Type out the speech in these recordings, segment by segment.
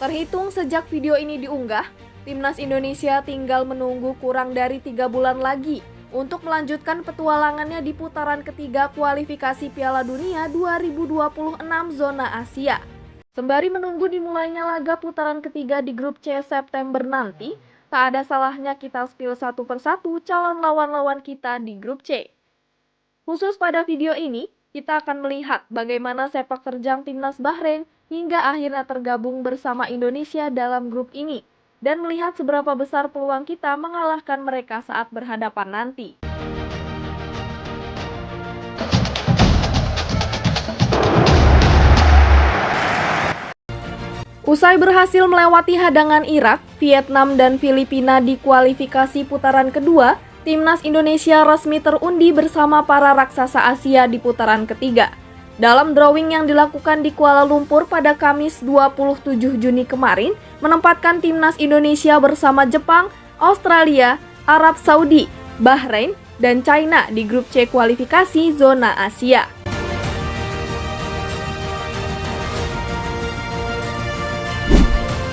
Terhitung sejak video ini diunggah, Timnas Indonesia tinggal menunggu kurang dari 3 bulan lagi untuk melanjutkan petualangannya di putaran ketiga kualifikasi Piala Dunia 2026 zona Asia. Sembari menunggu dimulainya laga putaran ketiga di grup C September nanti, tak ada salahnya kita spill satu persatu calon lawan-lawan kita di grup C. Khusus pada video ini, kita akan melihat bagaimana sepak terjang Timnas Bahrain hingga akhirnya tergabung bersama Indonesia dalam grup ini, dan melihat seberapa besar peluang kita mengalahkan mereka saat berhadapan nanti. Usai berhasil melewati hadangan Irak, Vietnam, dan Filipina di kualifikasi putaran kedua, Timnas Indonesia resmi terundi bersama para raksasa Asia di putaran ketiga. Dalam drawing yang dilakukan di Kuala Lumpur pada Kamis 27 Juni kemarin, menempatkan Timnas Indonesia bersama Jepang, Australia, Arab Saudi, Bahrain, dan China di grup C kualifikasi zona Asia.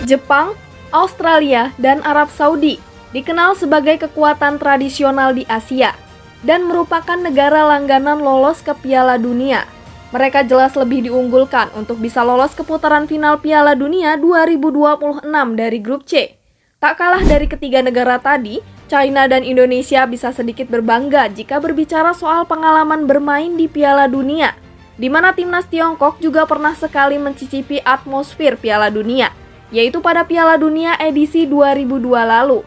Jepang, Australia, dan Arab Saudi dikenal sebagai kekuatan tradisional di Asia dan merupakan negara langganan lolos ke Piala Dunia. Mereka jelas lebih diunggulkan untuk bisa lolos ke putaran final Piala Dunia 2026 dari grup C. Tak kalah dari ketiga negara tadi, China dan Indonesia bisa sedikit berbangga jika berbicara soal pengalaman bermain di Piala Dunia, di mana Timnas Tiongkok juga pernah sekali mencicipi atmosfer Piala Dunia, yaitu pada Piala Dunia edisi 2002 lalu.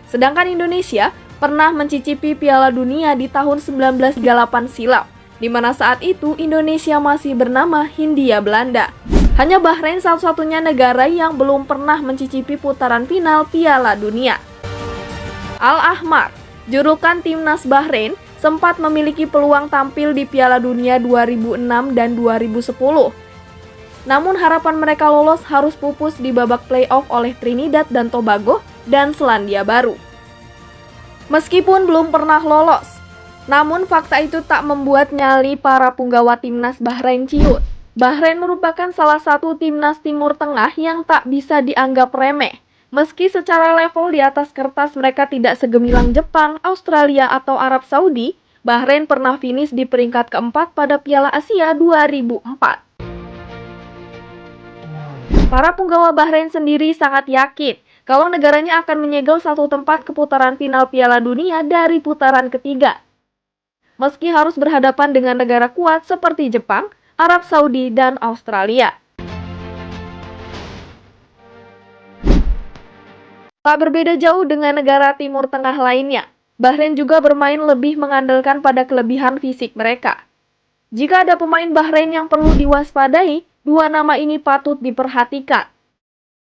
Sedangkan Indonesia pernah mencicipi Piala Dunia di tahun 1938 silam, di mana saat itu Indonesia masih bernama Hindia Belanda. Hanya Bahrain satu-satunya negara yang belum pernah mencicipi putaran final Piala Dunia. Al-Ahmar, julukan Timnas Bahrain, sempat memiliki peluang tampil di Piala Dunia 2006 dan 2010. Namun harapan mereka lolos harus pupus di babak playoff oleh Trinidad dan Tobago dan Selandia Baru. Meskipun belum pernah lolos, namun fakta itu tak membuat nyali para punggawa Timnas Bahrain ciut. Bahrain merupakan salah satu timnas Timur Tengah yang tak bisa dianggap remeh. Meski secara level di atas kertas mereka tidak segemilang Jepang, Australia, atau Arab Saudi, Bahrain pernah finish di peringkat keempat pada Piala Asia 2004. Para punggawa Bahrain sendiri sangat yakin kalau negaranya akan menyegel satu tempat ke putaran final Piala Dunia dari putaran ketiga. Meski harus berhadapan dengan negara kuat seperti Jepang, Arab Saudi, dan Australia. Tak berbeda jauh dengan negara Timur Tengah lainnya, Bahrain juga bermain lebih mengandalkan pada kelebihan fisik mereka. Jika ada pemain Bahrain yang perlu diwaspadai, dua nama ini patut diperhatikan.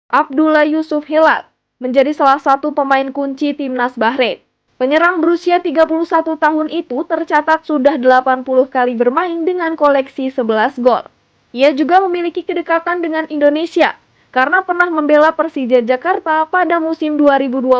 Abdullah Yusuf Hilal menjadi salah satu pemain kunci Timnas Bahrain. Penyerang berusia 31 tahun itu tercatat sudah 80 kali bermain dengan koleksi 11 gol. Ia juga memiliki kedekatan dengan Indonesia karena pernah membela Persija Jakarta pada musim 2022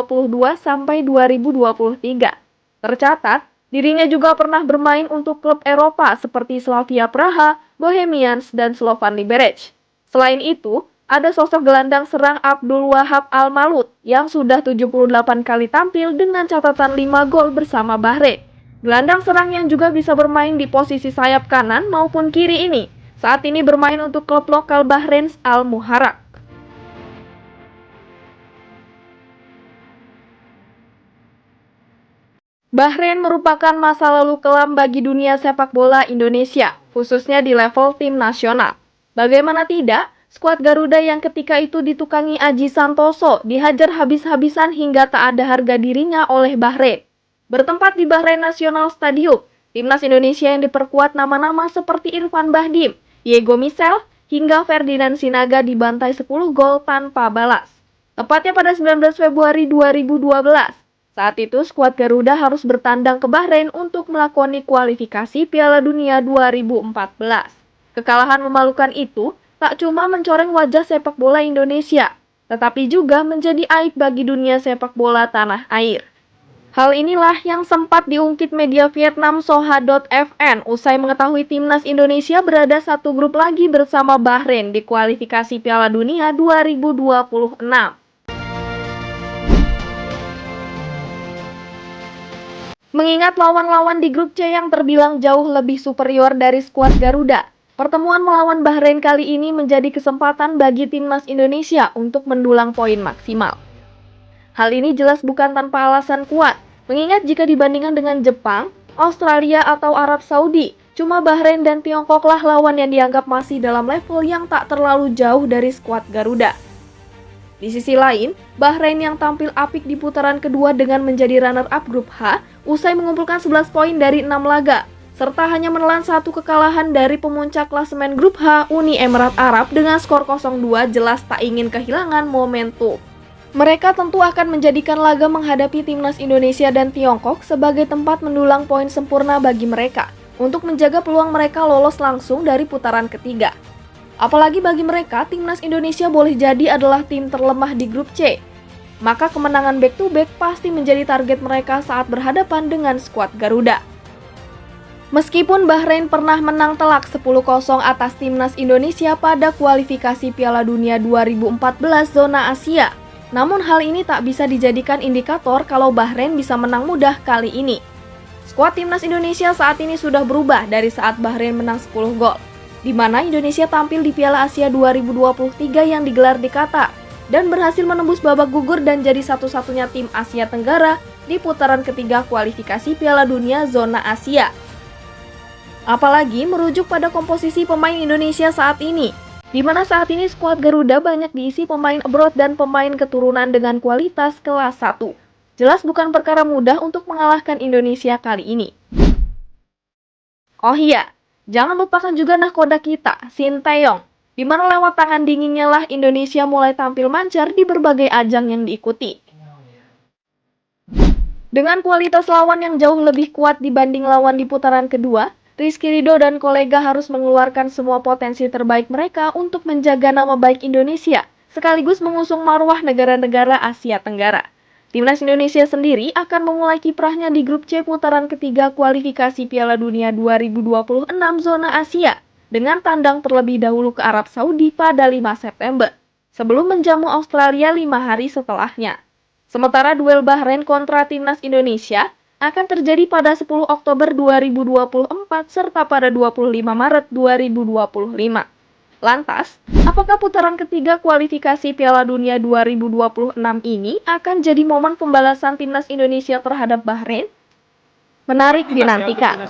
sampai 2023. Tercatat, dirinya juga pernah bermain untuk klub Eropa seperti Slavia Praha, Bohemians, dan Slovan Liberec. Selain itu, ada sosok gelandang serang Abdul Wahab Al-Malut yang sudah 78 kali tampil dengan catatan 5 gol bersama Bahrain. Gelandang serang yang juga bisa bermain di posisi sayap kanan maupun kiri ini saat ini bermain untuk klub lokal Bahrain Al-Muharraq. Bahrain merupakan masa lalu kelam bagi dunia sepak bola Indonesia, khususnya di level tim nasional. Bagaimana tidak, skuad Garuda yang ketika itu ditukangi Aji Santoso dihajar habis-habisan hingga tak ada harga dirinya oleh Bahrain. Bertempat di Bahrain National Stadium, Timnas Indonesia yang diperkuat nama-nama seperti Irfan Bahdim, Diego Misel, hingga Ferdinand Sinaga dibantai 10 gol tanpa balas. Tepatnya pada 19 Februari 2012. Saat itu, skuad Garuda harus bertandang ke Bahrain untuk melakoni kualifikasi Piala Dunia 2014. Kekalahan memalukan itu tak cuma mencoreng wajah sepak bola Indonesia, tetapi juga menjadi aib bagi dunia sepak bola tanah air. Hal inilah yang sempat diungkit media Vietnam Soha.fn usai mengetahui timnas Indonesia berada satu grup lagi bersama Bahrain di kualifikasi Piala Dunia 2026. Mengingat lawan-lawan di grup C yang terbilang jauh lebih superior dari skuad Garuda, pertemuan melawan Bahrain kali ini menjadi kesempatan bagi timnas Indonesia untuk mendulang poin maksimal. Hal ini jelas bukan tanpa alasan kuat, mengingat jika dibandingkan dengan Jepang, Australia atau Arab Saudi, cuma Bahrain dan Tiongkoklah lawan yang dianggap masih dalam level yang tak terlalu jauh dari skuad Garuda. Di sisi lain, Bahrain yang tampil apik di putaran kedua dengan menjadi runner-up grup H, usai mengumpulkan 11 poin dari 6 laga, serta hanya menelan satu kekalahan dari pemuncak klasemen grup H, Uni Emirat Arab dengan skor 0-2 jelas tak ingin kehilangan momentum. Mereka tentu akan menjadikan laga menghadapi timnas Indonesia dan Tiongkok sebagai tempat mendulang poin sempurna bagi mereka, untuk menjaga peluang mereka lolos langsung dari putaran ketiga. Apalagi bagi mereka, timnas Indonesia boleh jadi adalah tim terlemah di grup C. Maka kemenangan back-to-back pasti menjadi target mereka saat berhadapan dengan skuad Garuda. Meskipun Bahrain pernah menang telak 10-0 atas timnas Indonesia pada kualifikasi Piala Dunia 2014 zona Asia, namun hal ini tak bisa dijadikan indikator kalau Bahrain bisa menang mudah kali ini. Skuad timnas Indonesia saat ini sudah berubah dari saat Bahrain menang 10 gol, di mana Indonesia tampil di Piala Asia 2023 yang digelar di Qatar dan berhasil menembus babak gugur dan jadi satu-satunya tim Asia Tenggara di putaran ketiga kualifikasi Piala Dunia zona Asia. Apalagi merujuk pada komposisi pemain Indonesia saat ini, di mana saat ini skuad Garuda banyak diisi pemain abroad dan pemain keturunan dengan kualitas kelas 1. Jelas bukan perkara mudah untuk mengalahkan Indonesia kali ini. Oh iya, jangan lupakan juga nahkoda kita, Sinteyong, di mana lewat tangan dinginnya lah Indonesia mulai tampil mancar di berbagai ajang yang diikuti. Dengan kualitas lawan yang jauh lebih kuat dibanding lawan di putaran kedua, Rizky Ridho dan kolega harus mengeluarkan semua potensi terbaik mereka untuk menjaga nama baik Indonesia, sekaligus mengusung marwah negara-negara Asia Tenggara. Timnas Indonesia sendiri akan memulai kiprahnya di grup C putaran ketiga kualifikasi Piala Dunia 2026 zona Asia dengan tandang terlebih dahulu ke Arab Saudi pada 5 September, sebelum menjamu Australia 5 hari setelahnya. Sementara duel Bahrain kontra Timnas Indonesia akan terjadi pada 10 Oktober 2024 serta pada 25 Maret 2025. Lantas, apakah putaran ketiga kualifikasi Piala Dunia 2026 ini akan jadi momen pembalasan timnas Indonesia terhadap Bahrain? Menarik dinantikan.